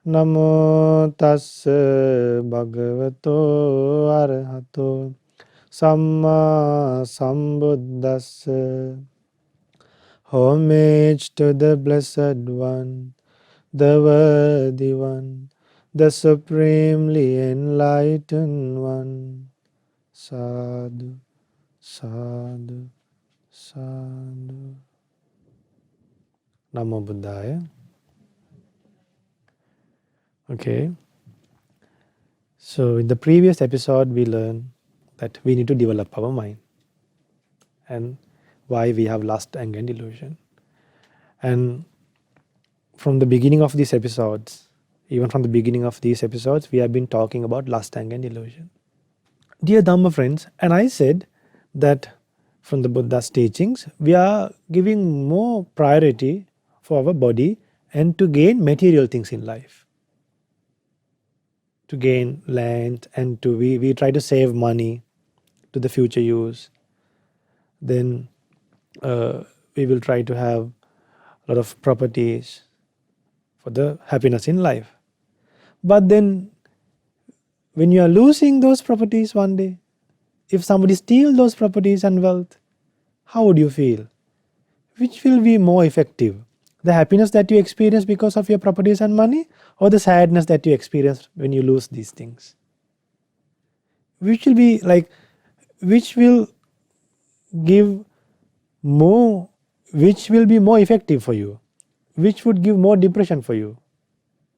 Namo tassa bhagavato arahato samma sambuddhassa. Homage to the Blessed One, the Worthy One, the Supremely Enlightened One. Sadhu, sadhu, sadhu. Namo Buddhaya. Okay. So in the previous episode, we learned that we need to develop our mind and why we have lust, anger, and delusion. And from the beginning of these episodes, even from the beginning of these episodes, we have been talking about lust, anger, and delusion. Dear Dhamma friends, and I said that from the Buddha's teachings, we are giving more priority for our body and to gain material things in life. To gain land and we try to save money to the future use. Then we will try to have a lot of properties for the happiness in life. But then when you are losing those properties one day, if somebody steals those properties and wealth, how would you feel? Which will be more effective? The happiness that you experience because of your properties and money, or the sadness that you experience when you lose these things? Which will be like, which will give more, which will be more effective for you? Which would give more depression for you?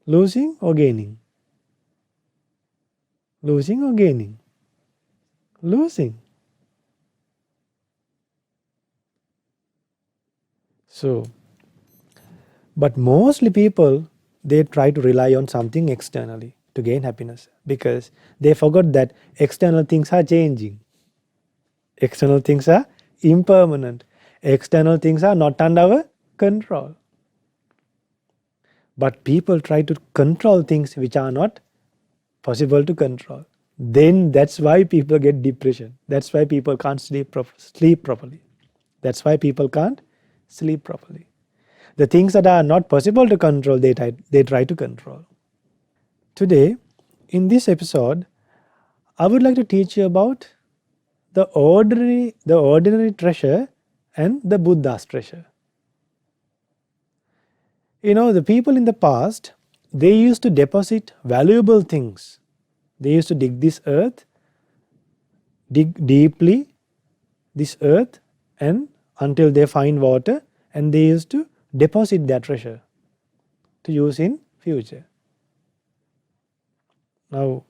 Losing or gaining? Losing or gaining? Losing. So, but mostly people, they try to rely on something externally to gain happiness because they forgot that external things are changing. External things are impermanent. External things are not under our control. But people try to control things which are not possible to control. Then that's why people get depression. That's why people can't sleep properly. That's why people can't sleep properly. The things that are not possible to control, they try to control. Today, in this episode, I would like to teach you about the ordinary treasure and the Buddha's treasure. You know, the people in the past, they used to deposit valuable things. They used to dig deeply this earth, and until they find water, and they used to deposit their treasure to use in future. Now,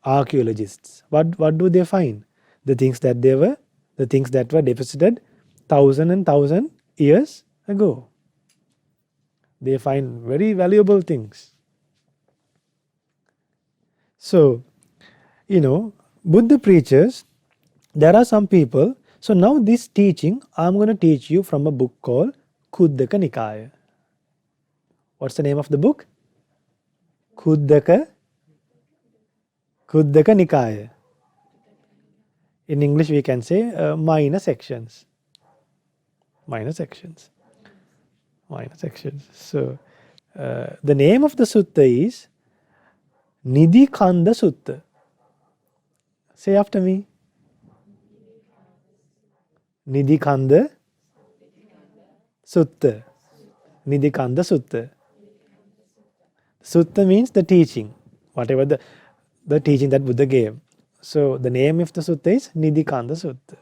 archaeologists, what do they find? The things that were deposited thousand years ago. They find very valuable things. So, you know, Buddha preachers, there are some people. So now this teaching, I'm going to teach you from a book called Khuddaka Nikaya. What's the name of the book? Khuddaka Nikaya. In English we can say minor sections. Minor sections. So the name of the sutta is Nidhikanda Sutta. Say after me. Nidhikanda Sutta. Nidhikanda Sutta. Sutta means the teaching, whatever the teaching that Buddha gave. So the name of the sutta is Nidhikanda Sutta.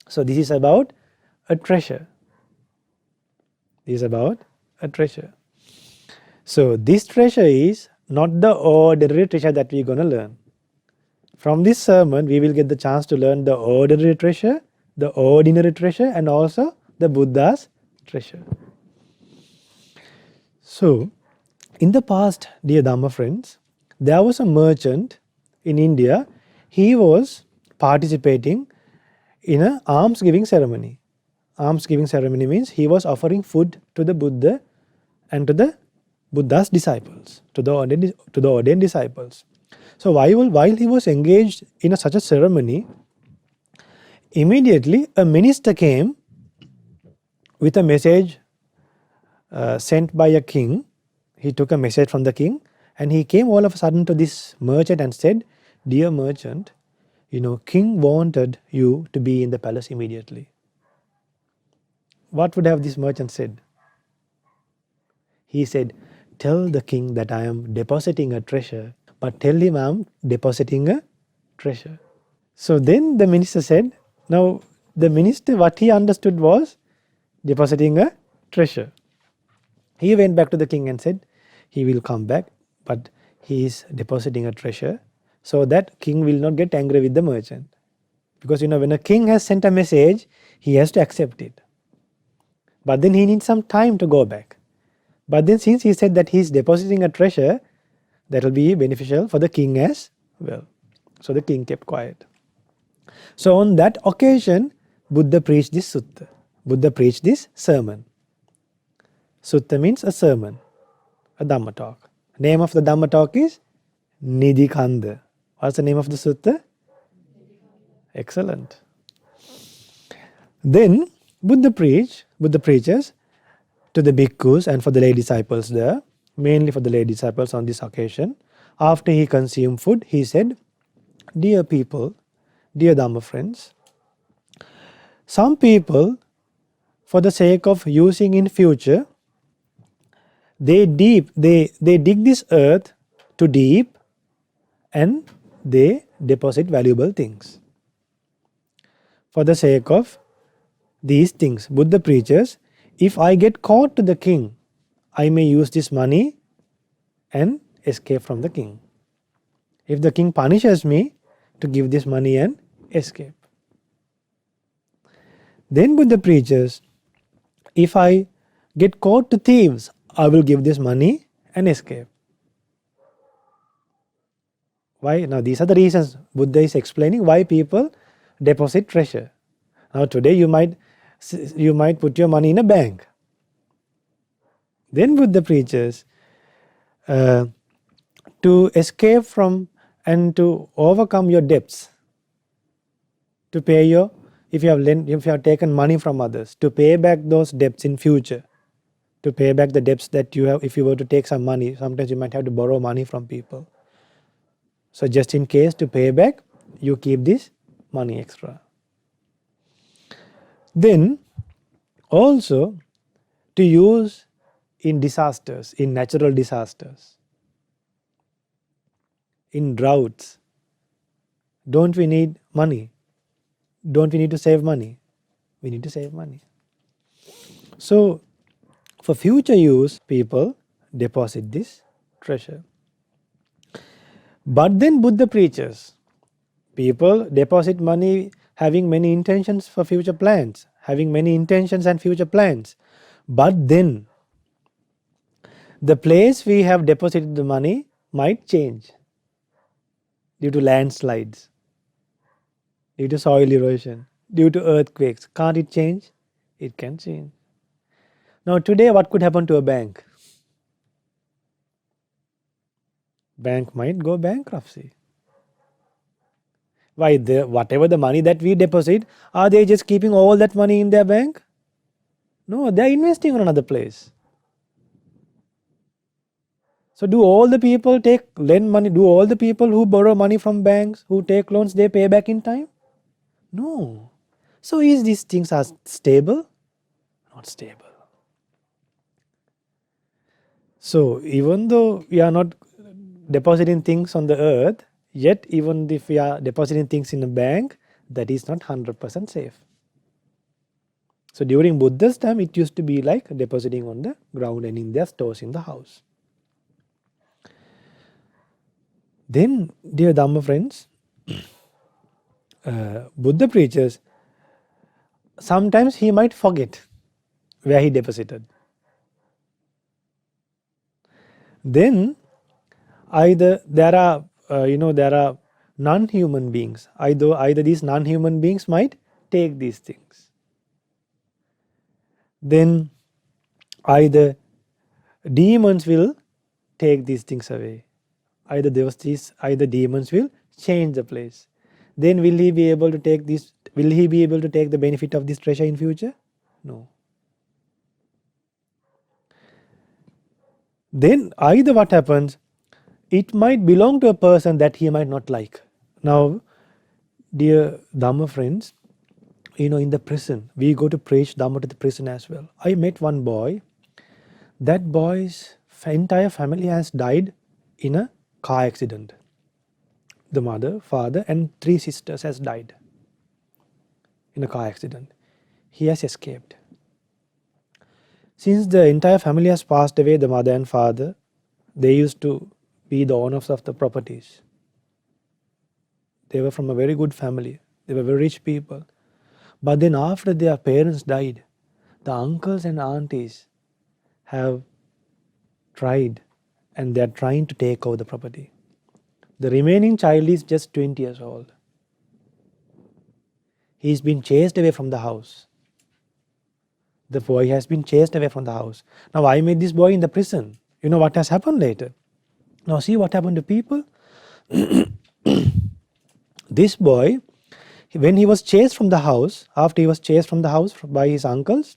So this is about a treasure. This is about a treasure. So this treasure is not the ordinary treasure that we're going to learn. From this sermon, we will get the chance to learn the ordinary treasure, the ordinary treasure, and also the Buddha's treasure. So, in the past, dear Dhamma friends, there was a merchant in India. He was participating in an almsgiving ceremony. Almsgiving ceremony means he was offering food to the Buddha and to the Buddha's disciples, to the ordained disciples. So while he was engaged in such a ceremony, immediately a minister came with a message sent by a king. he took a message from the king, and he came all of a sudden to this merchant and said, "Dear merchant, king wanted you to be in the palace immediately." What would have this merchant said? He said, "Tell the king that I am depositing a treasure, but tell him I am depositing a treasure." So then the minister said, now the minister, what he understood was depositing a treasure. He went back to the king and said, he will come back, but he is depositing a treasure, so that king will not get angry with the merchant. Because when a king has sent a message, he has to accept it. But then he needs some time to go back. But then since he said that he is depositing a treasure, that will be beneficial for the king as well. So the king kept quiet. So on that occasion, Buddha preached this sutta. Buddha preached this sermon. Sutta means a sermon, a Dhamma talk. Name of the Dhamma talk is Nidikanda. What's the name of the sutta? Excellent. Then Buddha preaches to the bhikkhus and for the lay disciples there, mainly for the lay disciples on this occasion. After he consumed food, he said, "Dear people, dear Dhamma friends, some people, for the sake of using in future, they dig this earth to deep and they deposit valuable things. For the sake of these things, Buddha preaches, if I get caught to the king, I may use this money and escape from the king. If the king punishes me, to give this money and escape." Then Buddha preaches, if I get caught to thieves, I will give this money and escape. Why? Now these are the reasons Buddha is explaining why people deposit treasure. Now today you might put your money in a bank. Then Buddha preaches, to escape from and to overcome your debts, to pay if you have taken money from others, to pay back those debts in future, to pay back the debts that you have. If you were to take some money, sometimes you might have to borrow money from people. So just in case, to pay back, you keep this money extra. Then also to use in disasters, in natural disasters, in droughts. Don't we need money? Don't we need to save money? We need to save money. So for future use, people deposit this treasure. But then Buddha preaches, people deposit money having many intentions for future plans, having many intentions and future plans. But then the place we have deposited the money might change due to landslides, due to soil erosion, due to earthquakes. Can't it change? It can change. Now today what could happen to a bank? Bank might go bankruptcy. Why? Whatever the money that we deposit, are they just keeping all that money in their bank? No, they are investing on another place. So do all the people lend money? Do all the people who borrow money from banks, who take loans, they pay back in time? No. So is these things are stable? Not stable. So even though we are not depositing things on the earth, yet even if we are depositing things in a bank, that is not 100% safe. So during Buddha's time, it used to be like depositing on the ground and in their stores in the house. Then, dear Dhamma friends, Buddha preaches, sometimes he might forget where he deposited. Then either there are non-human beings. Either these non-human beings might take these things. Then either demons will take these things away. Either demons will change the place. Then will he be able to take this? Will he be able to take the benefit of this treasure in future? No. then either what happens, it might belong to a person that he might not like. Now, dear Dhamma friends, in the prison, we go to preach Dhamma to the prison as well. I met one boy. That boy's entire family has died in a car accident. The mother, father, and 3 sisters has died in a car accident. He has escaped. Since the entire family has passed away, the mother and father, they used to be the owners of the properties. They were from a very good family. They were very rich people. But then after their parents died, the uncles and aunties have tried, and they are trying to take over the property. The remaining child is just 20 years old. He's been chased away from the house. The boy has been chased away from the house. Now I met this boy in the prison. You know what has happened later? Now see what happened to people. This boy, when he was chased from the house, after he was chased from the house by his uncles,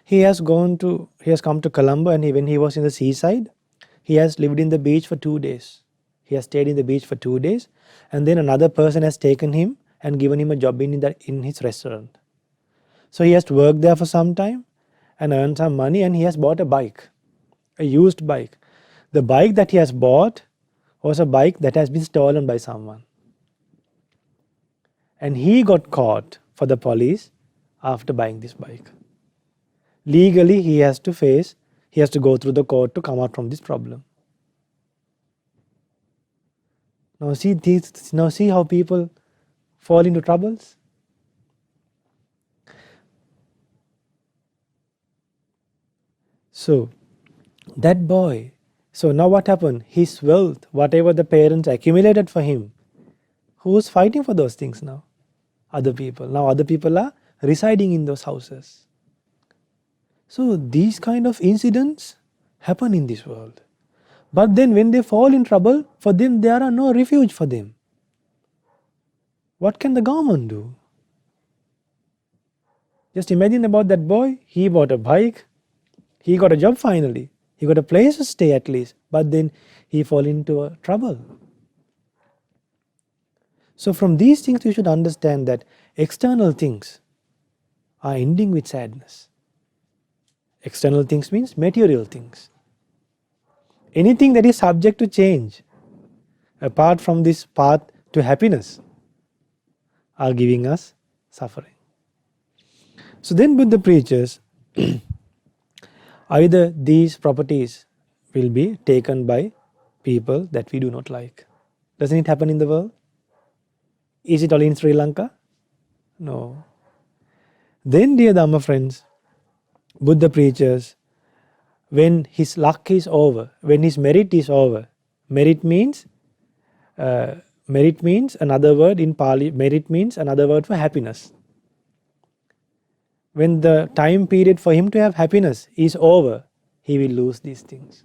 he has come to Colombo, and when he was in the seaside, he has lived in the beach for 2 days. He has stayed in the beach for 2 days, and then another person has taken him and given him a job in his restaurant. So he has to work there for some time and earn some money, and he has bought a bike, a used bike. The bike that he has bought was a bike that has been stolen by someone. And he got caught for the police after buying this bike. Legally, he has to go through the court to come out from this problem. Now see how people fall into troubles. So that boy, so now what happened? His wealth, whatever the parents accumulated for him, who's fighting for those things now? Other people. Now other people are residing in those houses. So these kind of incidents happen in this world. But then when they fall in trouble, for them there are no refuge for them. What can the government do? Just imagine about that boy. He bought a bike. He got a job finally. He got a place to stay at least. But then he fall into trouble. So from these things we should understand that external things are ending with sadness. External things means material things. Anything that is subject to change, apart from this path to happiness, are giving us suffering. So then Buddha preaches, either these properties will be taken by people that we do not like. Doesn't it happen in the world? Is it only in Sri Lanka? No. Then, dear Dhamma friends, Buddha preaches, when his luck is over, when his merit is over, merit means another word in Pali, merit means another word for happiness. When the time period for him to have happiness is over, he will lose these things.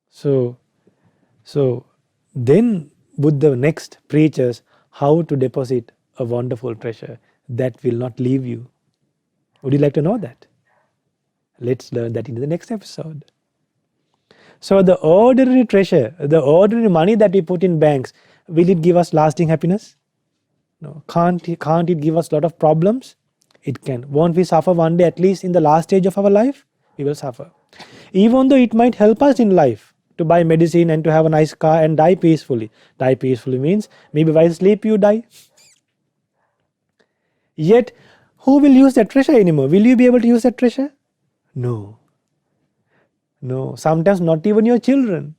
So then Buddha next preaches how to deposit a wonderful treasure that will not leave you. Would you like to know that? Let's learn that in the next episode. So the ordinary treasure, the ordinary money that we put in banks, will it give us lasting happiness? No. Can't it give us a lot of problems? It can. Won't we suffer one day, at least in the last stage of our life? We will suffer. Even though it might help us in life to buy medicine and to have a nice car and die peacefully. Die peacefully means maybe while sleep you die. Yet, who will use that treasure anymore? Will you be able to use that treasure? No. No. Sometimes not even your children.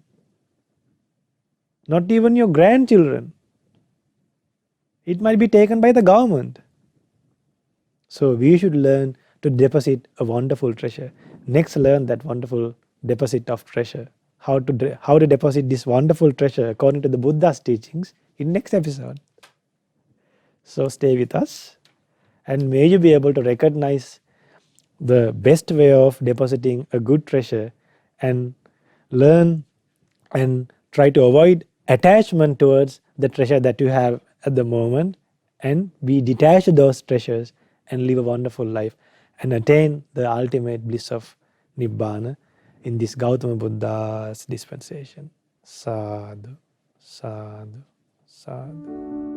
Not even your grandchildren. It might be taken by the government. So we should learn to deposit a wonderful treasure. Next, learn that wonderful deposit of treasure. How to deposit this wonderful treasure according to the Buddha's teachings in next episode. So stay with us, and may you be able to recognize the best way of depositing a good treasure and learn and try to avoid attachment towards the treasure that you have at the moment, and be detached to those treasures and live a wonderful life. and attain the ultimate bliss of Nibbana in this Gautama Buddha's dispensation. Sadhu, sadhu, sadhu.